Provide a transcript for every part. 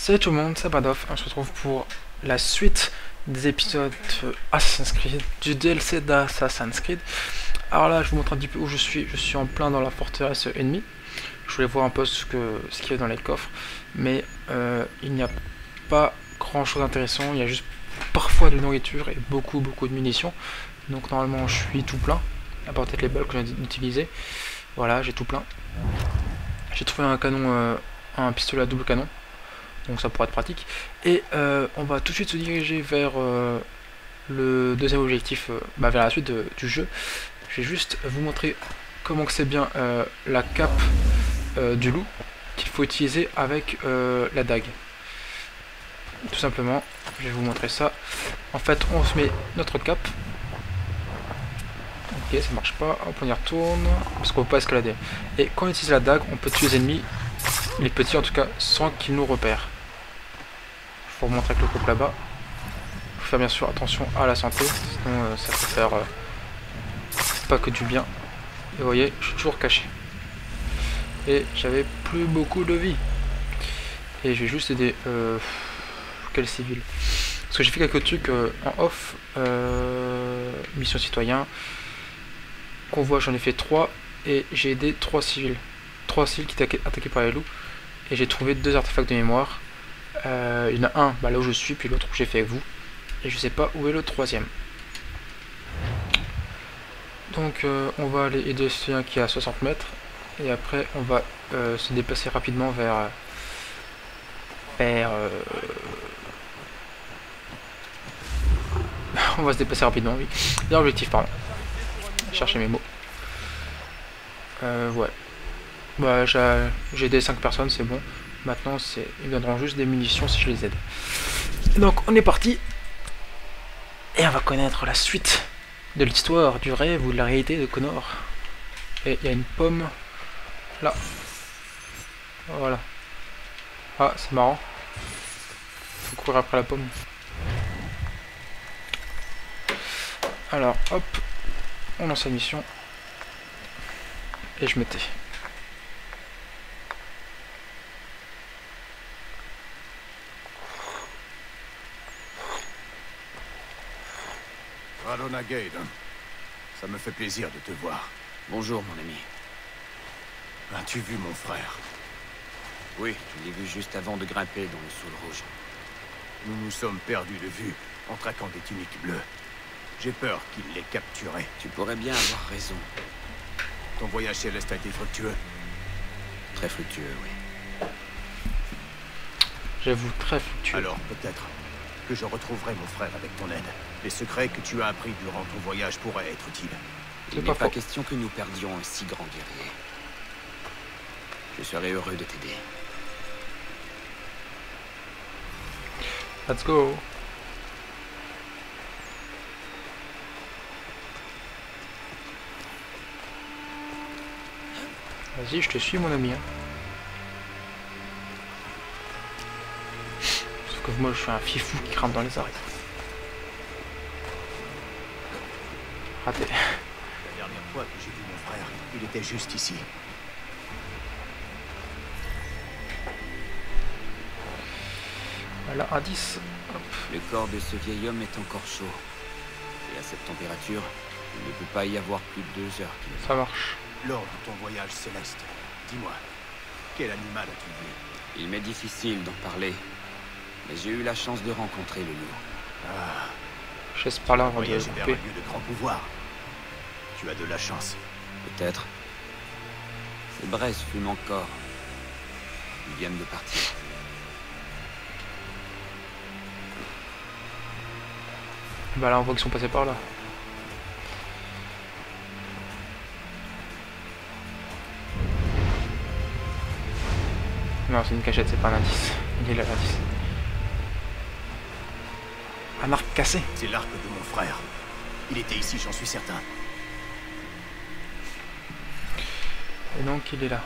Salut tout le monde, c'est Badoff, on se retrouve pour la suite des épisodes Assassin's Creed, du DLC d'Assassin's Creed. Alors là, je vous montre un petit peu où je suis en plein dans la forteresse ennemie. Je voulais voir un peu ce qu'il y a dans les coffres, mais il n'y a pas grand chose d'intéressant, il y a juste parfois de la nourriture et beaucoup de munitions. Donc normalement je suis tout plein, à part peut-être les balles que j'ai utilisées. Voilà, j'ai tout plein. J'ai trouvé un canon, un pistolet à double canon. Donc ça pourrait être pratique. Et on va tout de suite se diriger vers le deuxième objectif, vers la suite du jeu. Je vais juste vous montrer comment que c'est bien la cape du loup qu'il faut utiliser avec la dague. Tout simplement, je vais vous montrer ça. En fait, on se met notre cape. Ok, ça marche pas. Hop, on y retourne. Parce qu'on peut pas escalader. Et quand on utilise la dague, on peut tuer les ennemis, les petits en tout cas, sans qu'ils nous repèrent. Je vous remontre avec le couple là-bas. Il faut faire bien sûr attention à la santé, sinon ça peut faire pas que du bien. Et vous voyez, je suis toujours caché. Et j'avais plus beaucoup de vie. Et je vais juste aider quel civil. Parce que j'ai fait quelques trucs en off. Mission citoyen. Convoi, j'en ai fait 3. Et j'ai aidé 3 civils. 3 civils qui étaient attaqués par les loups. Et j'ai trouvé 2 artefacts de mémoire. Il y en a un là où je suis, puis l'autre que j'ai fait avec vous. Et je sais pas où est le troisième. Donc on va aller aider celui qui est à 60 mètres. Et après on va se déplacer rapidement vers on va se déplacer rapidement, oui. Vers l'objectif, pardon. Chercher mes mots. Ouais. Bah, j'ai aidé 5 personnes, c'est bon. Maintenant, ils me donneront juste des munitions si je les aide. Donc, on est parti. Et on va connaître la suite de l'histoire, du rêve ou de la réalité de Connor. Et il y a une pomme là. Voilà. Ah, c'est marrant. Faut courir après la pomme. Alors, hop. On lance la mission. Et je me tais. Ralona Gade, ça me fait plaisir de te voir. Bonjour, mon ami. As-tu vu mon frère? Oui, je l'ai vu juste avant de grimper dans le Saule Rouge. Nous nous sommes perdus de vue en traquant des tuniques bleues. J'ai peur qu'il les capturait. Tu pourrais bien avoir raison. Ton voyage céleste a été fructueux? Très fructueux, oui. J'avoue, très fructueux. Alors peut-être que je retrouverai mon frère avec ton aide. Les secrets que tu as appris durant ton voyage pourraient être utiles. Il n'est pas question que nous perdions un si grand guerrier. Je serais heureux de t'aider. Let's go. Vas-y, je te suis, mon ami. Hein. Sauf que moi, je suis un fifou qui grimpe dans les arêtes. Raté. La dernière fois que j'ai vu mon frère, il était juste ici. Voilà, indice. Hop. Le corps de ce vieil homme est encore chaud. Et à cette température, il ne peut pas y avoir plus de 2 heures qu'il est. Ça marche. Lors de ton voyage céleste, dis-moi, quel animal as-tu vu? Il m'est difficile d'en parler, mais j'ai eu la chance de rencontrer le loup. Ah, Chasse par là avant de voyager vers un couper. lieu de grand pouvoir. Tu as de la chance. Peut-être. Ces braises fument encore. Ils viennent de partir. Bah là, on voit qu'ils sont passés par là. Non, c'est une cachette, c'est pas un indice. Il est là, l'indice. Un arc cassé. C'est l'arc de mon frère. Il était ici, j'en suis certain. Et donc, il est là.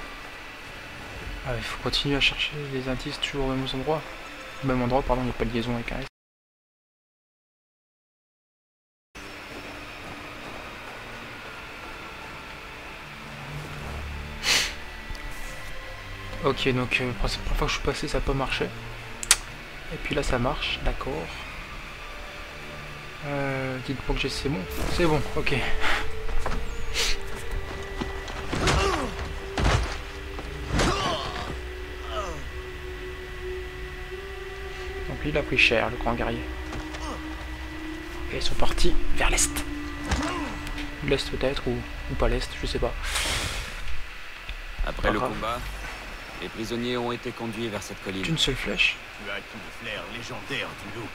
Ah, il faut continuer à chercher les indices toujours au même endroit. Au même endroit, pardon, il n'y a pas de liaison avec un S. Ok, donc c'est la première fois que je suis passé, ça n'a pas marché. Et puis là ça marche, d'accord. Dites-moi que j'ai c'est bon. C'est bon, ok. Donc lui il a pris cher, le grand guerrier. Et ils sont partis vers l'est. L'est peut-être, ou pas l'est, je sais pas. Après le combat, les prisonniers ont été conduits vers cette colline. D'une seule flèche. Tu as acquis le flair légendaire du loup.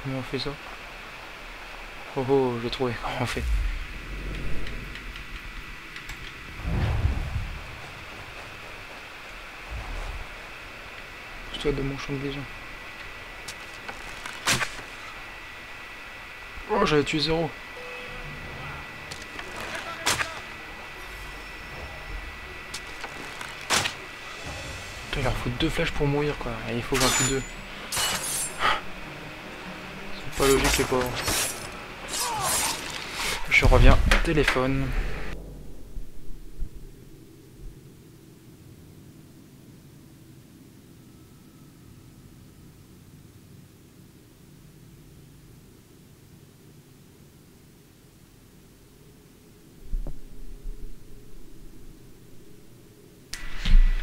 Comment on fait ça? Oh oh, j'ai trouvé, comment on fait? Je dois de mon champ de vision. Oh, j'avais tué 0. Putain, il leur faut 2 flèches pour mourir quoi, et il faut que j'en tue 2. C'est pas logique les pauvres. Je reviens, téléphone.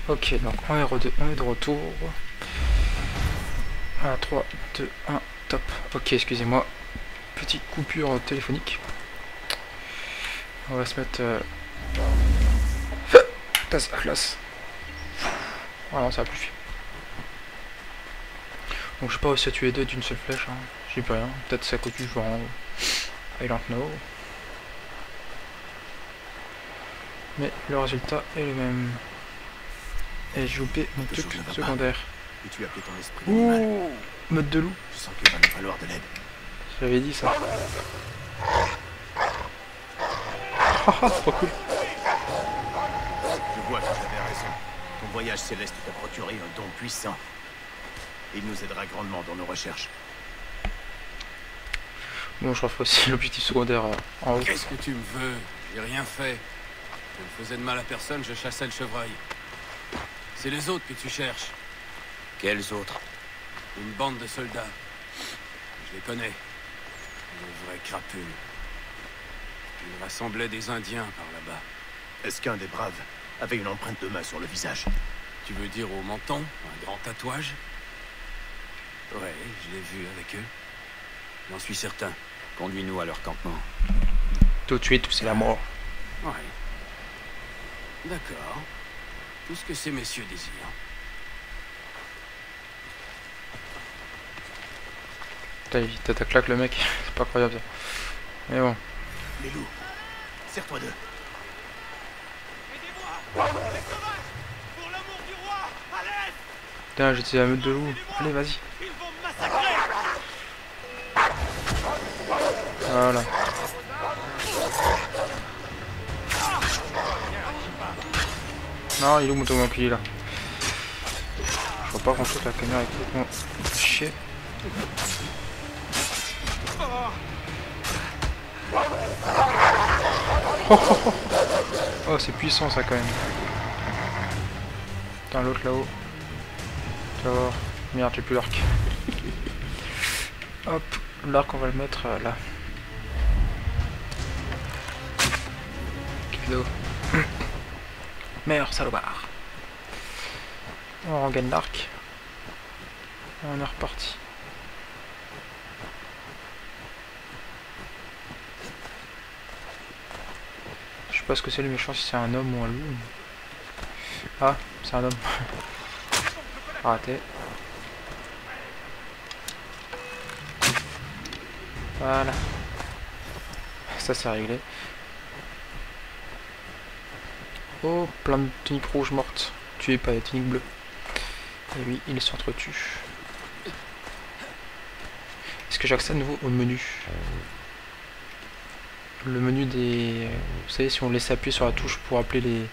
Ok, donc on est de retour. Ah, 3, 2, 1, top. Ok, excusez-moi. Petite coupure téléphonique. On va se mettre... tasse à classe. Voilà, ça va plus. Donc je sais pas aussi à tuer 2 d'une seule flèche. Hein. J'y peux rien. Peut-être c'est à cause du vent. I don't know. Mais le résultat est le même. Et j'ai loupé mon truc secondaire. Et tu as appelé ton esprit animal. Ouh, mode de loup. Je sens qu'il va nous falloir de l'aide. J'avais dit ça. Haha, trop cool. Je vois que tu avais raison. Ton voyage céleste t'a procuré un don puissant. Il nous aidera grandement dans nos recherches. Bon, je referai aussi l'objectif secondaire en haut. Qu'est-ce que tu me veux? J'ai rien fait. Je ne faisais de mal à personne, je chassais le chevreuil. C'est les autres que tu cherches. Quels autres? Une bande de soldats. Je les connais. Une vraie crapule. Ils rassemblaient des Indiens par là-bas. Est-ce qu'un des braves avait une empreinte de main sur le visage? Tu veux dire au menton? Un grand tatouage? Ouais, je l'ai vu avec eux. J'en suis certain. Conduis-nous à leur campement. Tout de suite, c'est la mort. Ouais. D'accord. Tout ce que ces messieurs désirent. Putain, il t'attaque là que le mec. C'est pas croyable ça. Mais bon. Les loups, serre-toi d'eux. Putain, j'étais à la meute de loup. Allez, vas-y. Voilà. Non, il est où mon bouclier là? Je vois pas grand chose, la caméra est complètement chier. Oh, c'est puissant ça quand même. Putain, l'autre là-haut. Tu vas voir. Merde, j'ai plus l'arc. Hop, l'arc on va le mettre là. Cadeau. Meurs, salopard. On regagne l'arc. On est reparti. Je sais pas ce que c'est le méchant, si c'est un homme ou un loup. Ah, c'est un homme. Raté. Voilà. Ça c'est réglé. Oh, plein de tuniques rouges mortes. Tuées par les tuniques bleues. Et oui, ils s'entretuent. Est-ce que j'accède à nouveau au menu? Le menu des... Vous savez, si on laisse appuyer sur la touche pour appeler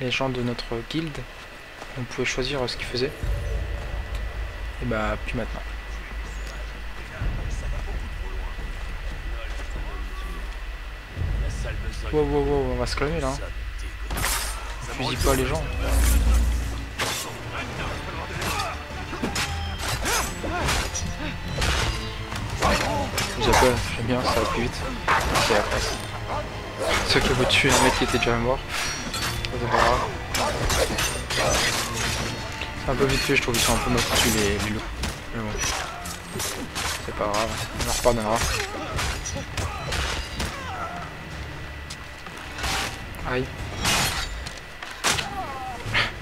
les gens de notre guilde, on pouvait choisir ce qu'ils faisaient. Et bah, plus maintenant. Wow, wow, wow, on va se calmer là. Hein. Fusille pas les gens. J'aime bien, ça va plus vite. C'est la classe. Ceux qui veulent tuer un mec qui était déjà mort. C'est pas grave. C'est un peu vite fait, je trouve, ils sont un peu mal foutus les loups. Mais bon. C'est pas grave, on en repardonnera. Aïe.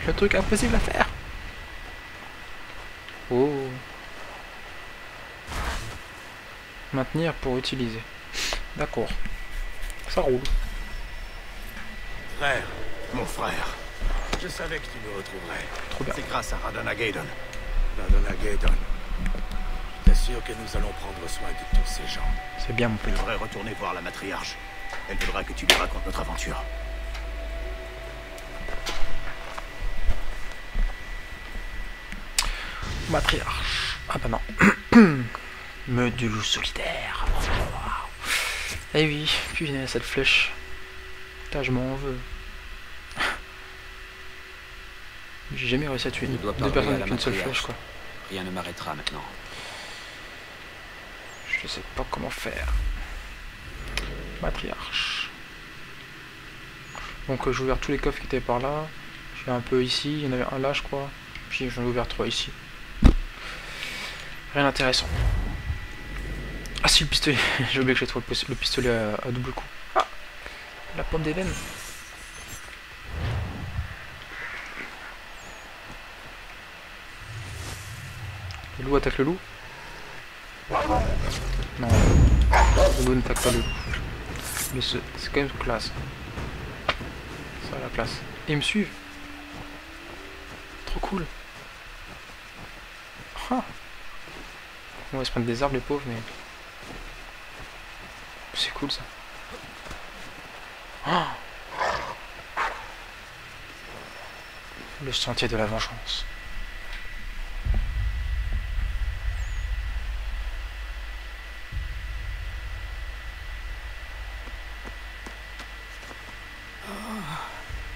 Le truc impossible à faire. Oh. Maintenir pour utiliser. D'accord. Ça roule. Frère, mon frère. Je savais que tu nous retrouverais. Trop bien. C'est grâce à Radana Gaydon. Radana Gaydon. Je t'assure que nous allons prendre soin de tous ces gens. C'est bien mon Tu petit. devrais retourner voir la matriarche. Elle voudra que tu lui racontes notre aventure. Matriarche. Ah bah non. Meute du loup solitaire. Wow. Eh oui, putain, cette flèche. Putain, je m'en veux. J'ai jamais réussi à tuer Je dois deux parler personnes à la avec une seule matriarche. flèche, quoi. Rien ne m'arrêtera maintenant. Je sais pas comment faire. Matriarche. Donc j'ai ouvert tous les coffres qui étaient par là. J'ai un peu ici, il y en avait un là je crois. Puis j'en ai ouvert 3 ici. Rien d'intéressant. Ah si, le pistolet. J'ai oublié que j'ai trouvé le pistolet à double coup. Ah, la pomme d'Éden. Le loup attaque le loup. Non, le loup n'attaque pas le loup. Mais c'est quand même classe. Ça a la classe. Et ils me suivent. Trop cool. Ah. On va se prendre des arbres les pauvres, mais... C'est cool ça. Ah. Le sentier de la vengeance.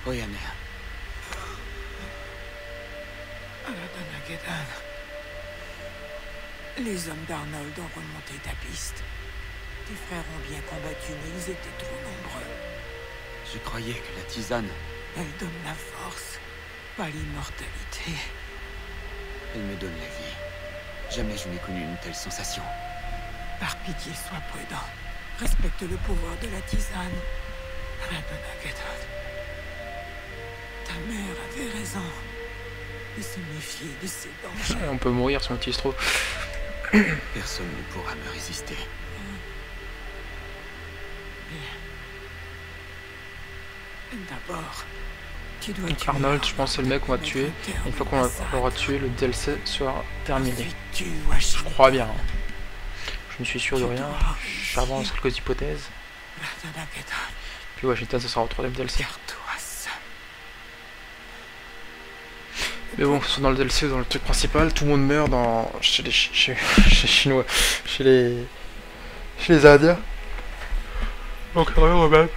Oyane. Radana Gaydon. Les hommes d'Arnold ont remonté ta piste. Tes frères ont bien combattu, mais ils étaient trop nombreux. Je croyais que la tisane, Elle donne la force, pas l'immortalité. elle me donne la vie. Jamais je n'ai connu une telle sensation. Par pitié, sois prudent. Respecte le pouvoir de la tisane. Radana Gaydon. Ta mère avait raison de se méfier de ces dangers. On peut mourir si on utilise trop. Personne ne pourra me résister. D'abord, tu dois Donc tuer Arnold, je pense que c'est le mec qu'on va Mettre tuer. un terme Une fois qu'on à ça. l'aura tué, le DLC sera terminé. Ensuite, tue Washington. Je crois bien. Hein. Je ne suis sûr de rien. J'avance quelques hypothèses. Radana Gaydon, Puis Washington, ce sera au troisième DLC. garde-toi ça. Mais bon, que ce soit dans le DLC ou dans le truc principal, tout le monde meurt dans chez les Chinois, chez les Indiens. Donc même.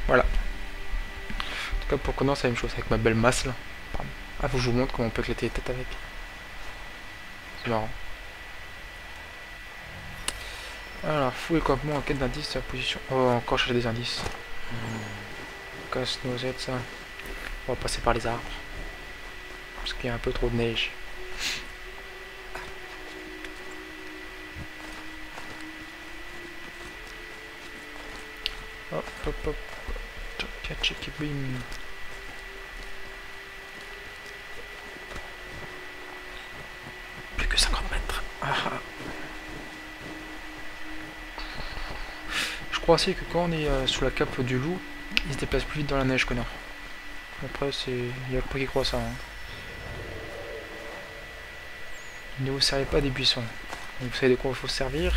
Voilà. En tout cas pour Connor c'est la même chose avec ma belle masse là. Pardon. Ah faut que je vous montre comment on peut éclater les têtes avec. C'est marrant. Alors, fou et campement en quête d'indices sur la position. Oh, encore chercher des indices. Casse-noisette ça. On va passer par les arbres. Parce qu'il y a un peu trop de neige. Hop, hop, hop. Tchak, bim. Plus que 50 mètres. Ah, ah. Je crois aussi que quand on est sous la cape du loup, il se déplace plus vite dans la neige, connard. Après, c'est... il y a pas qui croit ça. Hein. Ne vous servez pas des buissons. Vous savez de quoi il faut se servir?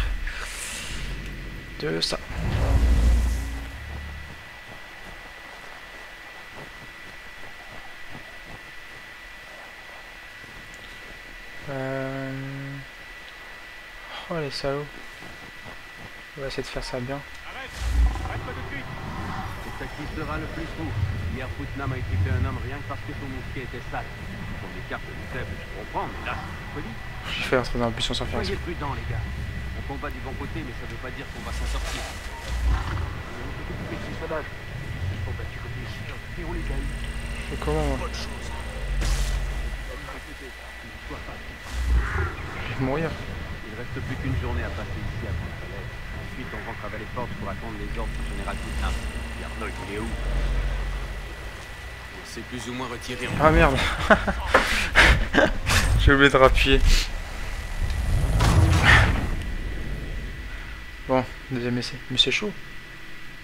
De ça. Oh les salauds. On va essayer de faire ça bien. Arrête-toi tout de suite. C'est ça qui sera le plus fou. Hier, Putnam a équipé un homme rien que parce que son mousquet était sale. sur des cartes de faibles, je comprends, mais là, c'est folie. J'ai fait entrer dans la buisson sans faire Soyez exprès. prudents, les gars. On combat du bon côté, mais ça veut pas dire qu'on va s'en sortir. Et comment moi? Je vais mourir. Il reste plus qu'une journée à passer ici avant le soleil. Ensuite, on rentre à Valleyforge pour attendre les ordres du général Putnam. Et Arnold, il est où? On s'est plus ou moins retiré en... Ah merde. J'ai oublié de rappuyer. Bon, deuxième essai. Mais c'est chaud.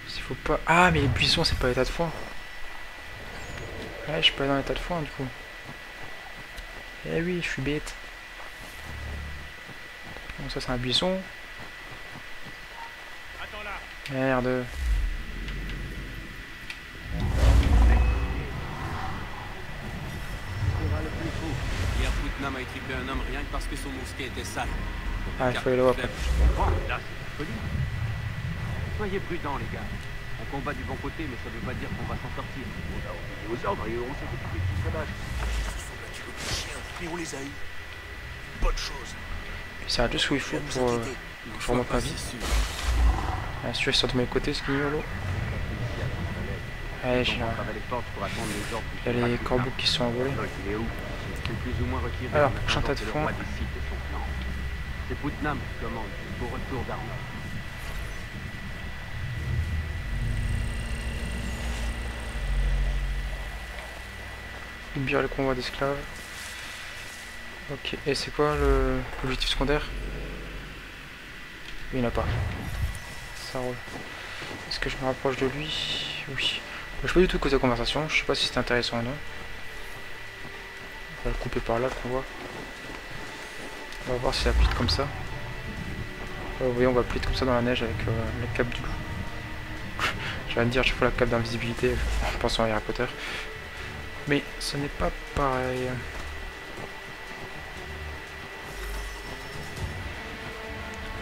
S'il faut pas... Ah mais les buissons c'est pas l'état de foin. Ouais, je suis pas dans l'état de foin du coup. Eh oui, je suis bête. Bon, ça c'est un buisson. Merde. Hier, Putnam a étrippé un homme rien que parce que son mousquet était sale. Ah, il faut aller le voir après. Je comprends, mais là, c'est folie. Soyez prudents, les gars. On combat du bon côté, mais ça veut pas dire qu'on va s'en sortir. Aux ordres et on s'est occupé du sauvage. Ils se sont battus comme des chiens, mais on les a eus. Bonne chose. Ça a juste où il faut pour que je remonte ma vie. Ah, celui-là sur de mes côtés, ce guignolo. Ouais, j'ai il y a les corbeaux qui sont envolés. Alors, prochain tas de fond. C'est Putnam qui commande au retour d'Arnold. Libérer le convoi d'esclaves. Ok, et c'est quoi l'objectif secondaire? Il n'y en a pas. Ça roule. Est-ce que je me rapproche de lui? Oui. Je sais pas du tout cause de conversation, je sais pas si c'est intéressant ou non. On va le couper par là, le convoi. On va voir si ça plie comme ça. Vous voyez, on va plier comme ça dans la neige avec la cape du loup. Je viens de dire, je fais la cape d'invisibilité en pensant à Harry Potter. Mais ce n'est pas pareil.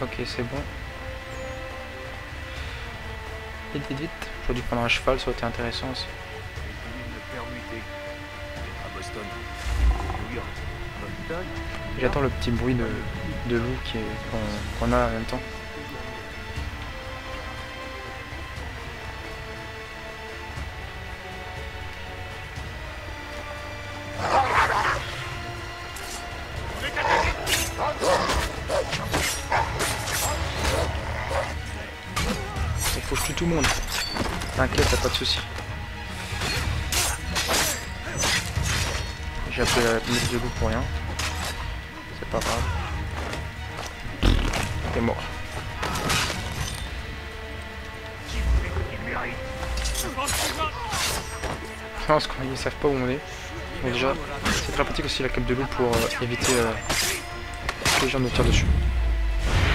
Ok, c'est bon. Vite, vite, vite. J'aurais dû prendre un cheval, ça aurait été intéressant aussi. J'attends le petit bruit de loup qu'on a en même temps. Il faut que je tue tout le monde. T'inquiète, t'as pas de soucis. J'ai appelé la police de loup pour rien. C'est pas grave. T'es mort. Non, parce qu'ils savent pas où on est. Donc déjà, c'est très pratique aussi la cape de loup pour éviter que les gens nous tirent dessus.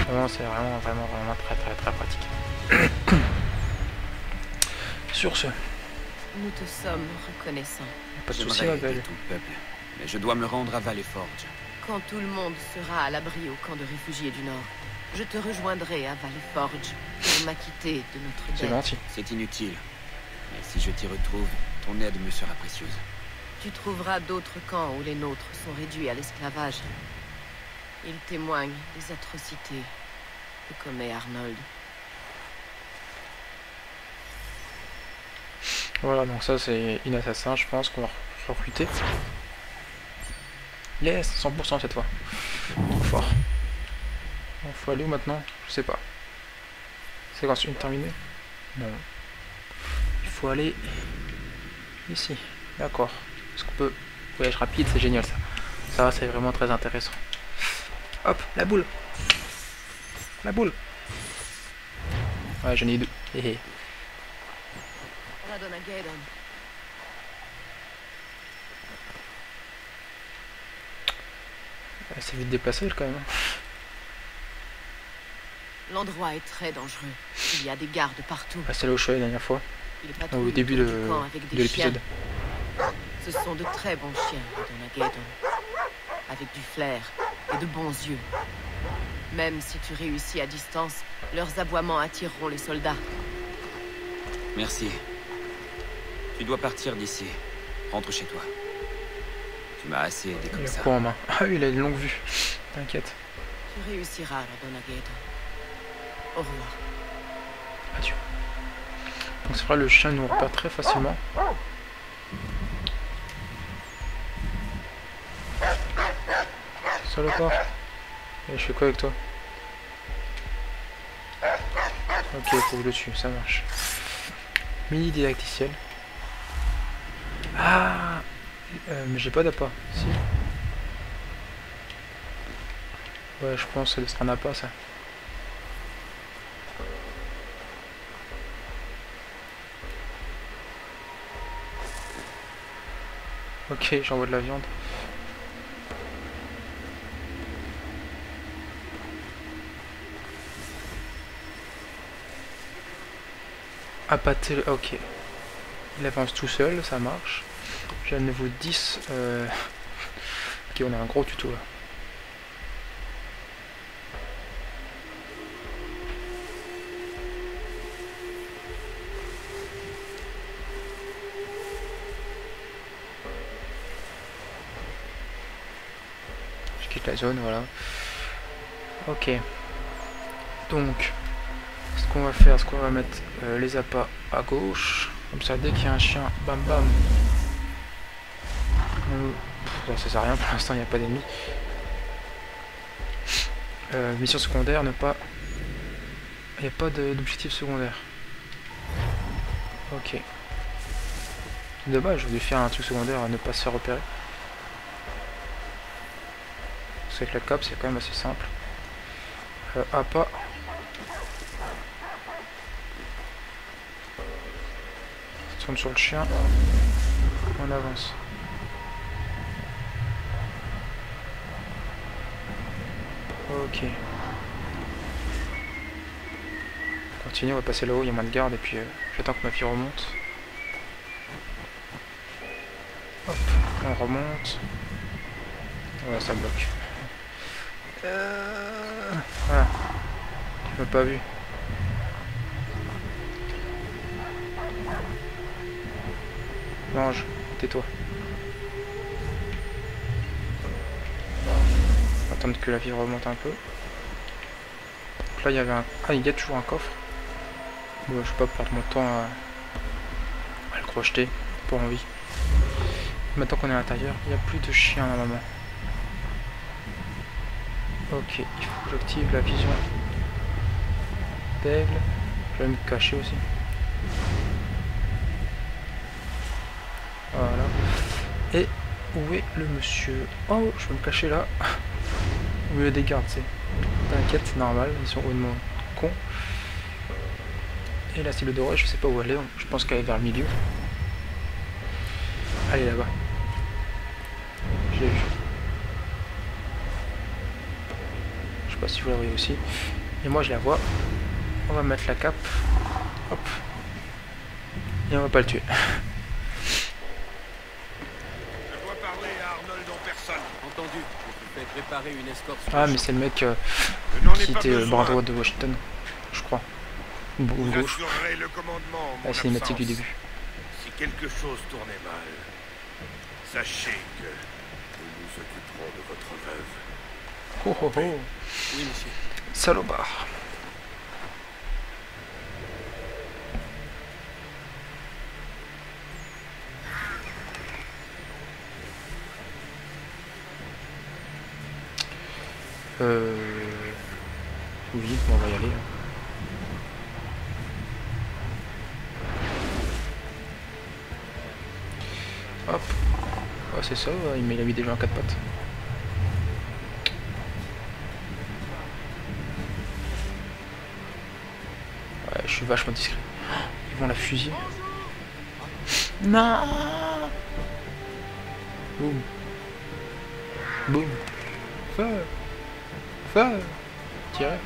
Vraiment, c'est vraiment très pratique. Sur ce, Nous te sommes reconnaissants. pas de soucis, J'aimerais ma belle. aider tout le peuple, mais je dois me rendre à Valleyforge. Quand tout le monde sera à l'abri au camp de réfugiés du Nord, je te rejoindrai à Valleyforge pour m'acquitter de notre C'est dette. gentil. C'est inutile. Mais si je t'y retrouve, ton aide me sera précieuse. Tu trouveras d'autres camps où les nôtres sont réduits à l'esclavage. Ils témoignent des atrocités que commet Arnold. Voilà, donc ça c'est une assassin, je pense qu'on va recruter. Yes, 100% cette fois. Trop fort. Bon, faut aller où maintenant? Je sais pas. C'est quand une terminée? Non. Il faut aller ici. D'accord. Est-ce qu'on peut... Voyage rapide, c'est génial ça. Ça, c'est vraiment très intéressant. Hop, la boule. La boule. Ouais, j'en ai deux. Hé hé. Radonagedon. C'est vite déplacé quand même. L'endroit est très dangereux. Il y a des gardes partout. Ah, c'est là où je suis allé la dernière fois. Il Au patrouille début autour de du camp avec des l'épisode. chiens. Ce sont de très bons chiens, Radonagedon. Avec du flair et de bons yeux. Même si tu réussis à distance, leurs aboiements attireront les soldats. Merci. Tu dois partir d'ici. Rentre chez toi. Tu m'as assez aidé Il comme a ça. quoi en main? Ah oui, il a une longue vue. T'inquiète. Tu réussiras, Radonaghetto. Au revoir. Adieu. Donc c'est vrai, le chien nous repère très facilement. Salopard. Et je fais quoi avec toi? Ok, faut que je le tue, ça marche. Mini didacticiel. Ah, mais j'ai pas d'appât. Si. Ouais, je pense que c'est un appât ça. Ok, j'envoie de la viande. Appâter, ok. Il avance tout seul, ça marche. J'ai un niveau 10. Ok, on a un gros tuto là. Je quitte la zone, voilà. Ok. Donc, ce qu'on va faire, c'est qu'on va mettre les appâts à gauche. Comme ça, dès qu'il y a un chien, bam bam. Ça sert à rien pour l'instant, il n'y a pas d'ennemis. Mission secondaire, ne pas. Il n'y a pas d'objectif secondaire. Ok. C'est dommage, je voulais faire un truc secondaire à ne pas se faire repérer. Parce qu'avec la cape, c'est quand même assez simple. Appât. On tourne sur le chien. On avance. Ok. On continue, on va passer là-haut, il y a moins de garde et puis j'attends que ma fille remonte. Hop, on remonte. Ouais, ça bloque. Voilà. Tu m'as pas vu. Mange, tais-toi. On va attendre que la vie remonte un peu. Donc là il y avait un... Ah, il y a toujours un coffre. Bon, je vais pas perdre mon temps à le crocheter. Pas envie. Maintenant qu'on est à l'intérieur, il n'y a plus de chien normalement. Ok, il faut que j'active la vision d'aigle. Je vais me cacher aussi. Voilà. Et où est le monsieur? Oh, je vais me cacher là. Au milieu des gardes, c'est. T'inquiète, c'est normal, ils sont hautement cons. Et la cible dorée, je sais pas où elle est, je pense qu'elle est vers le milieu. Allez là-bas. Je l'ai vu. Je sais pas si vous la voyez aussi. Et moi je la vois. On va mettre la cape. Hop. Et on va pas le tuer. Entendu. Je vais préparer une escorte. Ah mais c'est le mec qui était bras droit de Washington, je crois. Ou gauche. Le commandement, La cinématique du début. Si quelque chose tournait mal, sachez que nous nous occuperons de votre veuve. Oh oh oh. Oui, monsieur. Salopard. Oui, on va y aller. Hop. Ouais, c'est ça, ouais, il a mis des gens à quatre pattes. Ouais, je suis vachement discret. Ils vont la fusiller. Non. Boum. Boum. Feu. Feu. Tirez.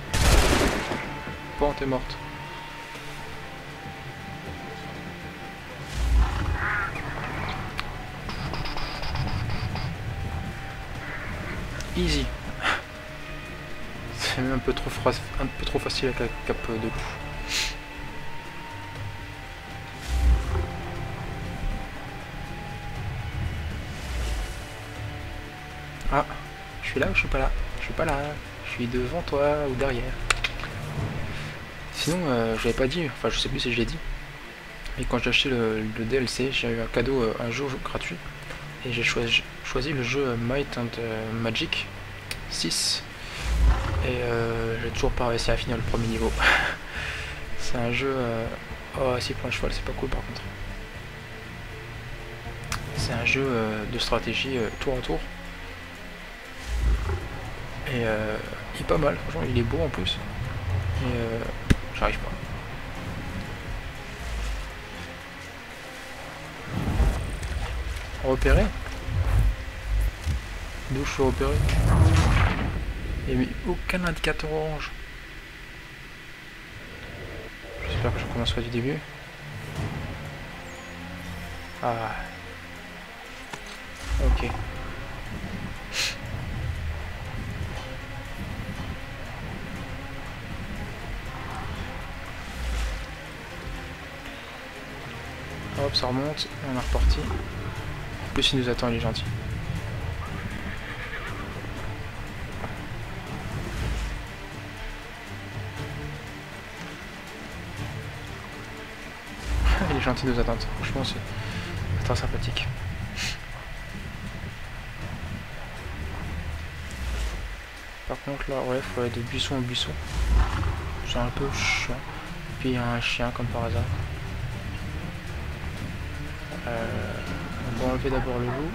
Bon, t'es morte. Easy. C'est même un peu trop facile avec la cape de coup. Ah, je suis là ou je suis pas là? Je suis pas là. Je suis devant toi ou derrière. Sinon, je l'avais pas dit, enfin je sais plus si je l'ai dit. Mais quand j'ai acheté le DLC, j'ai eu un cadeau, un jeu gratuit. Et j'ai choisi le jeu Might and Magic 6. Et j'ai toujours pas réussi à finir le premier niveau. C'est un jeu... Oh, si pour un cheval, c'est pas cool par contre. C'est un jeu de stratégie tour en tour. Et il est pas mal, franchement, il est beau en plus. Et j'arrive pas. Repérer? D'où je suis repéré? Il n'y a mis aucun indicateur orange. J'espère que je commencerai du début. Ah. Ok. Hop, ça remonte, et on est reparti. En plus, il nous attend, il est gentil. Il est gentil de nous attendre, franchement, c'est très sympathique. Par contre, là, ouais, il faut aller de buisson en buisson. C'est un peu chiant. Puis il y a un chien, comme par hasard. On va enlever d'abord le loup.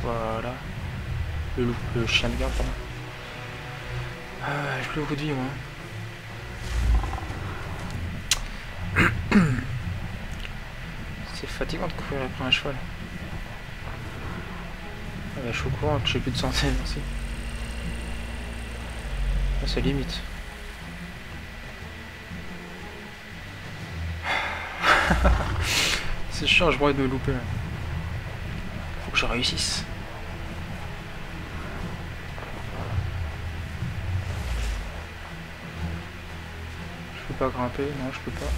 Voilà. Le loup, le chien de garde, pardon. J'ai plus beaucoup de vie, moi. C'est fatigant de courir après un cheval. Ah bah, je suis au courant que j'ai plus de santé, merci. Ah, c'est limite. C'est chiant, je pourrais de me louper. Faut que je réussisse. Je peux pas grimper, non, je peux pas.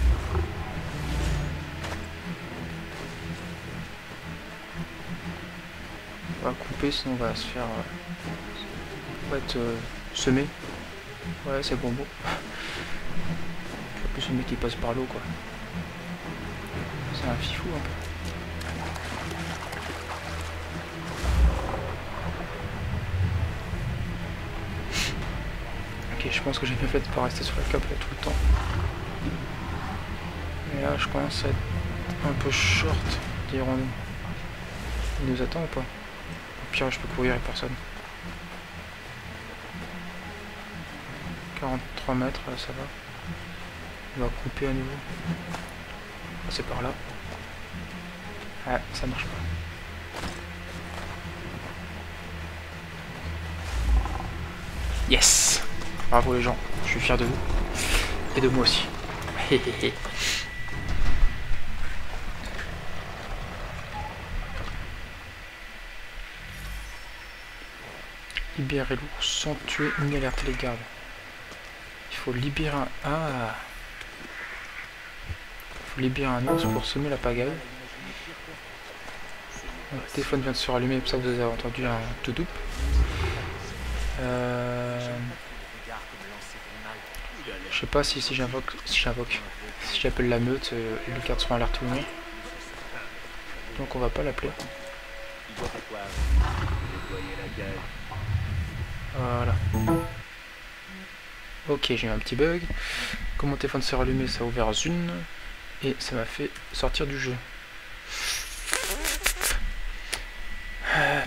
On va couper, sinon on va se faire... on va être semé. Ouais, c'est bon. En plus, le mec qui passe par l'eau, quoi. C'est un fifou, un peu. Ok, je pense que j'ai bien fait de pas rester sur la cape là tout le temps. Mais là, je commence à être un peu short, dirons-nous. Il nous attend ou pas? Au pire, je peux courir et personne. 43 mètres, là, ça va. On va couper à nouveau. C'est par là. Ah, ça marche pas. Yes! Bravo les gens, je suis fier de vous. Et de moi aussi. Libérer l'ours sans tuer ni alerter les gardes. Il faut libérer un... Ah! Il faut libérer un ours pour semer la pagaille. Le téléphone vient de se rallumer, pour ça vous avez entendu un tout double. Je sais pas si j'invoque, si j'appelle la meute, les cartes seront alertées ou non. Donc on va pas l'appeler. Voilà. Ok, j'ai eu un petit bug. Comme mon téléphone s'est rallumé, ça a ouvert Zune et ça m'a fait sortir du jeu.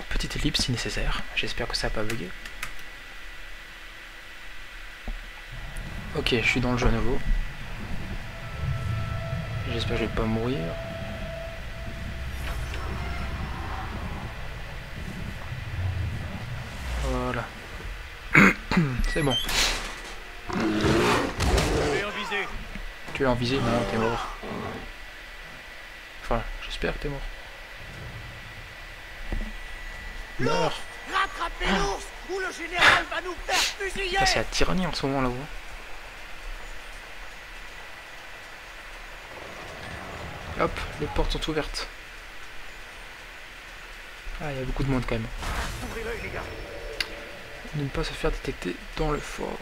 Petite ellipse si nécessaire. J'espère que ça n'a pas bugué. Ok, je suis dans le jeu à nouveau. J'espère que je vais pas mourir. Voilà. C'est bon. Tu es en visée? Non, t'es mort. Enfin, j'espère que t'es mort. Meurs! Rattrapez l'ours ou le général va nous faire fusiller! C'est la tyrannie en ce moment là-haut. Hop, les portes sont ouvertes. Ah, il y a beaucoup de monde quand même. Ne pas se faire détecter dans le fort.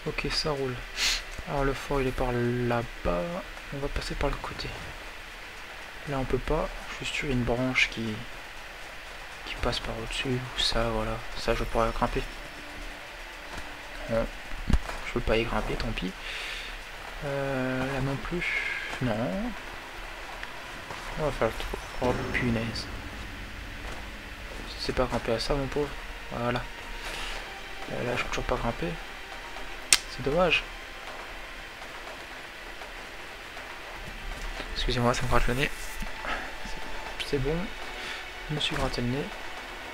Ok, ça roule. Alors le fort il est par là-bas. On va passer par le côté. Là on peut pas. Juste sur une branche qui passe par au-dessus. Ou ça, voilà. Ça je pourrais grimper. Non. Je peux pas y grimper, tant pis. Là non plus. Non. On va faire le tour. Oh punaise. C'est pas grimper à ça mon pauvre. Voilà. Là je peux toujours pas grimper. C'est dommage. Excusez-moi, ça me gratte le nez. C'est bon. Je me suis gratté le nez.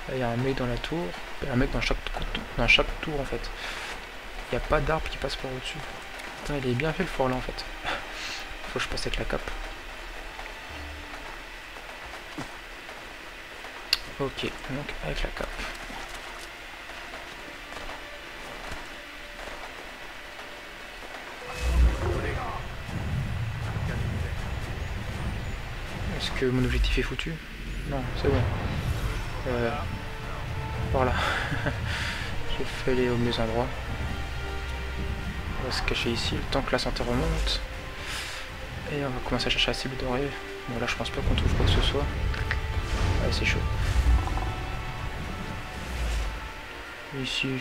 Là il y a un mec dans la tour. Il y a un mec dans chaque tour en fait. Il n'y a pas d'arbre qui passe par au-dessus. Putain, il est bien fait le fort là en fait. Faut que je passe avec la cape. Ok, donc avec la cape. Est-ce que mon objectif est foutu? Non, c'est bon. Voilà. J'ai fait les au mieux endroits. On va se cacher ici le temps que la santé remonte. Et on va commencer à chercher la cible dorée. Bon là je pense pas qu'on trouve quoi que ce soit. Ouais, c'est chaud. Ici,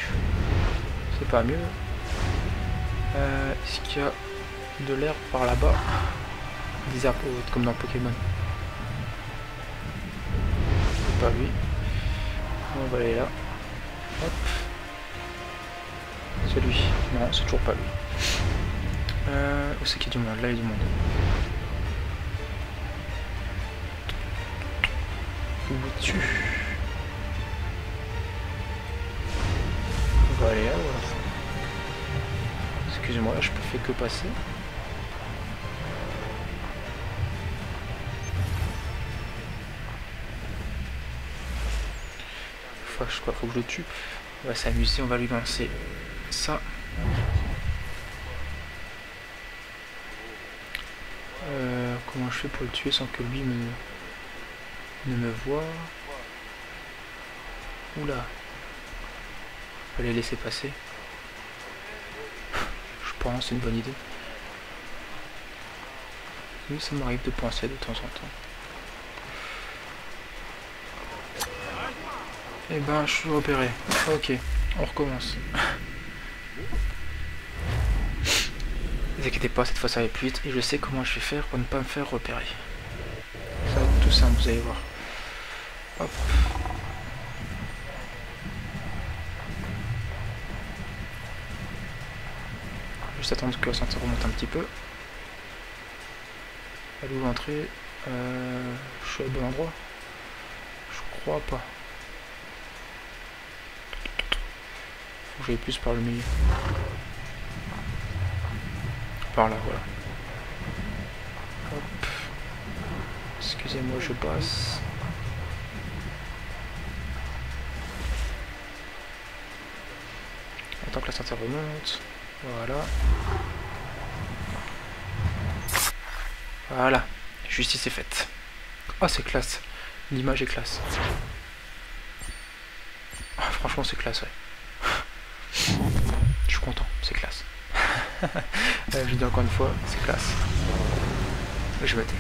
c'est pas mieux. Est-ce qu'il y a de l'herbe par là-bas? Des arbres hautes comme dans Pokémon. C'est pas lui. On va aller là. Hop. C'est lui. Non, c'est toujours pas lui. Où c'est qu'il y a du monde? Là il y a du monde. Où es-tu? On va aller là, voilà. Excusez-moi, là je peux faire que passer. Faut que je le tue. On va s'amuser, on va lui lancer ça. Comment je fais pour le tuer sans que lui ne me voie? Oula. On va les laisser passer. Je pense c'est une bonne idée. Oui, ça m'arrive de penser de temps en temps. Eh ben, je suis repéré. Ok, on recommence. Ne vous inquiétez pas, cette fois ça va plus vite et je sais comment je vais faire pour ne pas me faire repérer. Ça va être tout simple, vous allez voir. Hop. Juste attendre que la santé remonte un petit peu. Elle où l'entrée? Je suis au bon endroit? Je crois pas. Faut que j'aille plus par le milieu. Par là, voilà. Hop. Excusez-moi, je passe. Attends que la santé remonte. Voilà. Voilà. Justice est faite. Oh, c'est classe. L'image est classe. Oh, franchement, c'est classe, ouais. Je suis content, c'est classe. Je dis encore une fois, c'est classe. Je me tais.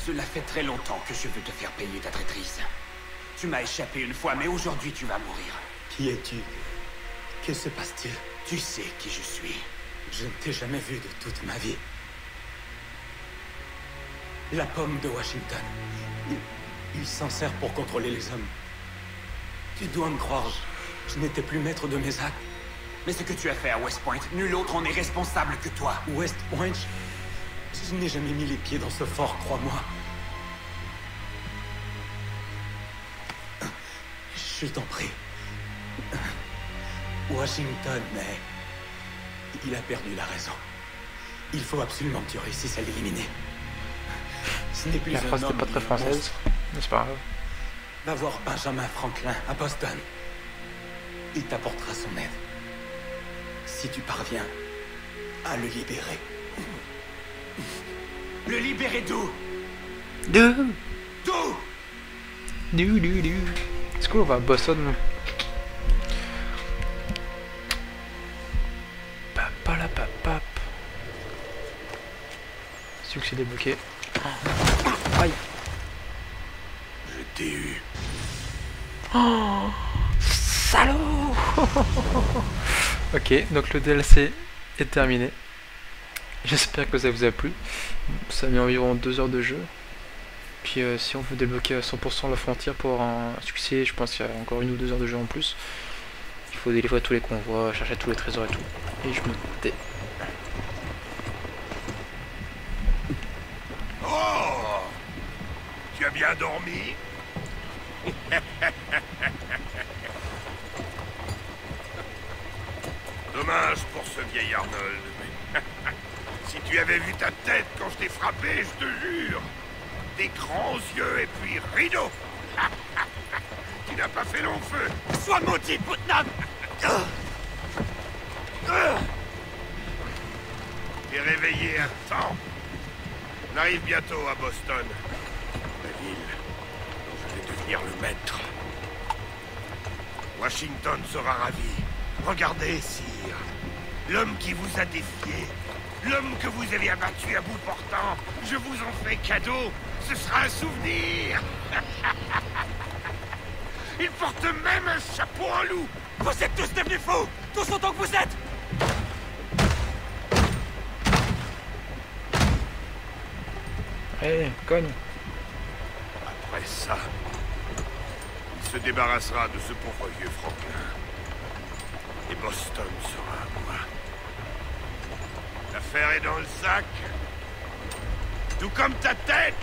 Cela fait très longtemps que je veux te faire payer ta traîtrise. Tu m'as échappé une fois, mais aujourd'hui tu vas mourir. Qui es-tu? Que se passe-t-il? Tu sais qui je suis. Je ne t'ai jamais vu de toute ma vie. La pomme de Washington. Il s'en sert pour contrôler les hommes. Tu dois me croire, je n'étais plus maître de mes actes. Mais ce que tu as fait à West Point, nul autre en est responsable que toi. West Point? Je n'ai jamais mis les pieds dans ce fort, crois-moi. Je t'en prie. Washington, mais... il a perdu la raison. Il faut absolument que tu réussisses à l'éliminer. Ce n'est plus La un phrase homme, n'était pas très ni un française, monstre. mais c'est pas grave. Va voir Benjamin Franklin à Boston. Il t'apportera son aide. Si tu parviens à le libérer. Le libérer d'où? D'où? D'où? Est-ce qu'on va à Boston? Papalapapap. Succès débloqué. Aïe. Je t'ai eu. Oh, salaud. Ok, donc le DLC est terminé. J'espère que ça vous a plu. Ça a mis environ 2 heures de jeu. Puis si on veut débloquer à 100% la frontière pour avoir un succès, je pense qu'il y a encore 1 ou 2 heures de jeu en plus. Il faut délivrer tous les convois, chercher tous les trésors et tout. Et je me tais. Oh! Tu as bien dormi? Dommage pour ce vieil Arnold. Si tu avais vu ta tête quand je t'ai frappé, je te jure. Des grands yeux et puis rideau. Tu n'as pas fait long feu. Sois maudit, Putnam. T'es réveillé à temps. On arrive bientôt à Boston. La ville dont je vais devenir le maître. Washington sera ravi. Regardez, sire. L'homme qui vous a défié. L'homme que vous avez abattu à bout portant. Je vous en fais cadeau. Ce sera un souvenir. Il porte même un chapeau en loup. Vous êtes tous devenus fous. Tous autant que vous êtes. Allez, cogne. Après ça, il se débarrassera de ce pauvre vieux Franklin. Et Boston sera à moi. L'affaire est dans le sac. Tout comme ta tête.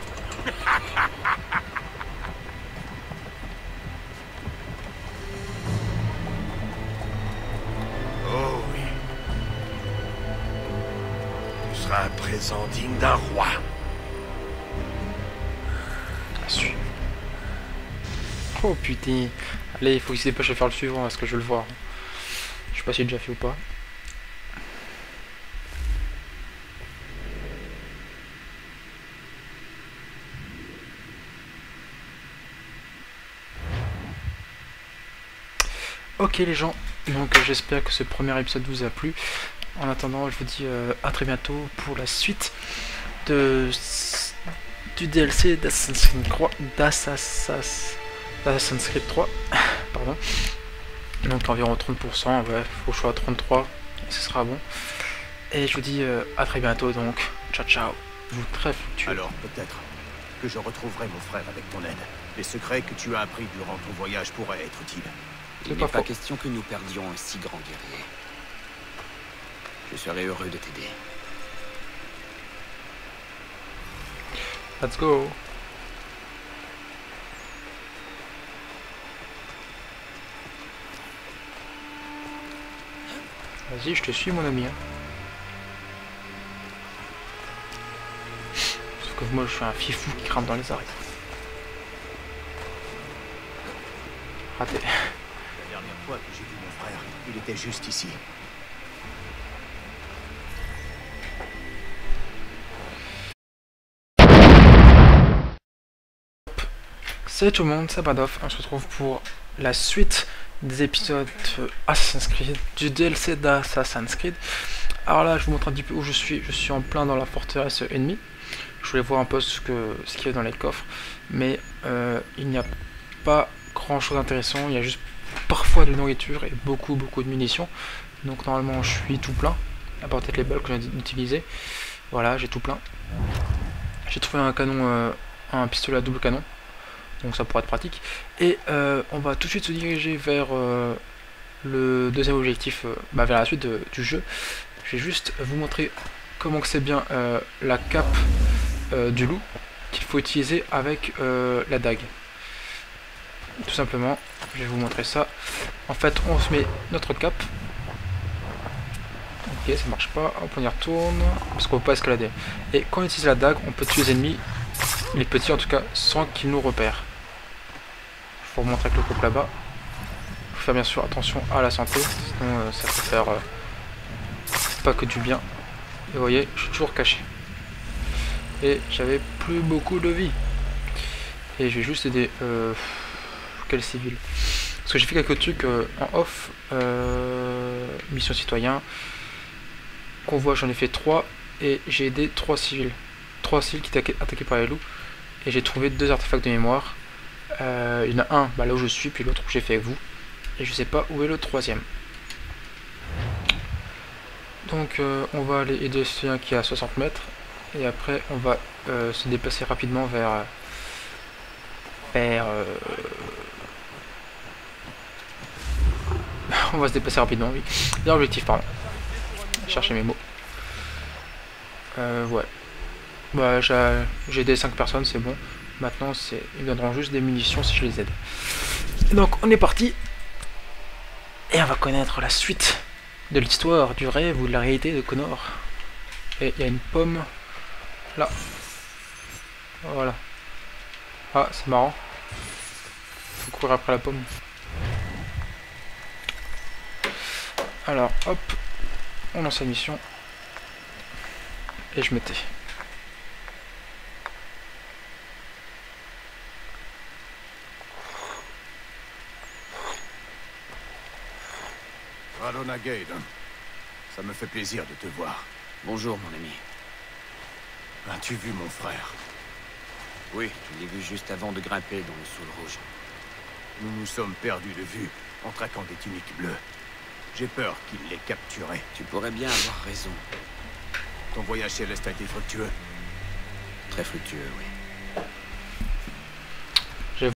Oh oui. Tu seras un présent digne d'un roi. Oh putain. Allez, il faut qu'il se dépêche de faire le suivant parce que je veux le voir. Je sais pas si j'ai déjà fait ou pas. Ok les gens, donc j'espère que ce premier épisode vous a plu. En attendant, je vous dis à très bientôt pour la suite du DLC d'Assassin's Creed 3. Pardon. Donc environ 30%, ouais, faut choix 33, et ce sera bon. Et je vous dis à très bientôt, donc ciao ciao. Vous très fluctueux. Alors peut-être que je retrouverai mon frère avec ton aide. Les secrets que tu as appris durant ton voyage pourraient être utiles. Il n'est pas question que nous perdions un si grand guerrier. Je serais heureux de t'aider. Let's go. Vas-y, je te suis mon ami. Hein. Sauf que moi je suis un fifou qui crame dans les arrêts. Raté. La dernière fois que j'ai vu mon frère, il était juste ici. Salut tout le monde, c'est Badoff. On se retrouve pour la suite des épisodes Assassin's Creed, du DLC d'Assassin's Creed. Alors là, je vous montre un petit peu où je suis. Je suis en plein dans la forteresse ennemie. Je voulais voir un peu ce qu'il y a dans les coffres. Mais il n'y a pas grand chose d'intéressant. Il y a juste parfois de la nourriture et beaucoup de munitions. Donc normalement, je suis tout plein. À part peut-être les balles que j'ai utilisées. Voilà, j'ai tout plein. J'ai trouvé un canon, un pistolet à double canon. Donc ça pourrait être pratique. Et on va tout de suite se diriger vers le deuxième objectif, vers la suite du jeu. Je vais juste vous montrer comment que c'est bien la cape du loup qu'il faut utiliser avec la dague. Tout simplement, je vais vous montrer ça. En fait, on se met notre cape. Ok, ça marche pas. Hop, on y retourne parce qu'on peut pas escalader. Et quand on utilise la dague, on peut tuer les ennemis, les petits en tout cas, sans qu'ils nous repèrent. Pour vous montrer avec le coupe là-bas. faire bien sûr attention à la santé, sinon ça peut faire pas que du bien. Et vous voyez, je suis toujours caché. Et j'avais plus beaucoup de vie. Et je vais juste aider quel civil. Parce que j'ai fait quelques trucs en off. Mission citoyen. Convoi, j'en ai fait 3. Et j'ai aidé 3 civils. 3 civils qui étaient attaqués par les loups. Et j'ai trouvé 2 artefacts de mémoire. Il y en a un là où je suis, puis l'autre que j'ai fait avec vous. Et je sais pas où est le 3e. Donc on va aller aider celui qui est à 60 mètres. Et après on va se déplacer rapidement vers on va se déplacer rapidement, oui. Vers l'objectif, pardon. Chercher mes mots. Ouais. Bah j'ai aidé 5 personnes, c'est bon. Maintenant ils viendront juste des munitions si je les aide. Et donc on est parti. Et on va connaître la suite de l'histoire, du rêve ou de la réalité de Connor. Et il y a une pomme là. Voilà. Ah, c'est marrant. Faut courir après la pomme. Alors, hop. On lance la mission. Et je me tais. Radona Gaydon, ça me fait plaisir de te voir. Bonjour, mon ami. As-tu vu mon frère? Oui, je l'ai vu juste avant de grimper dans le Saule Rouge. Nous nous sommes perdus de vue en traquant des tuniques bleues. J'ai peur qu'il les capturait. Tu pourrais bien avoir raison. Ton voyage céleste a été fructueux. Très fructueux, oui.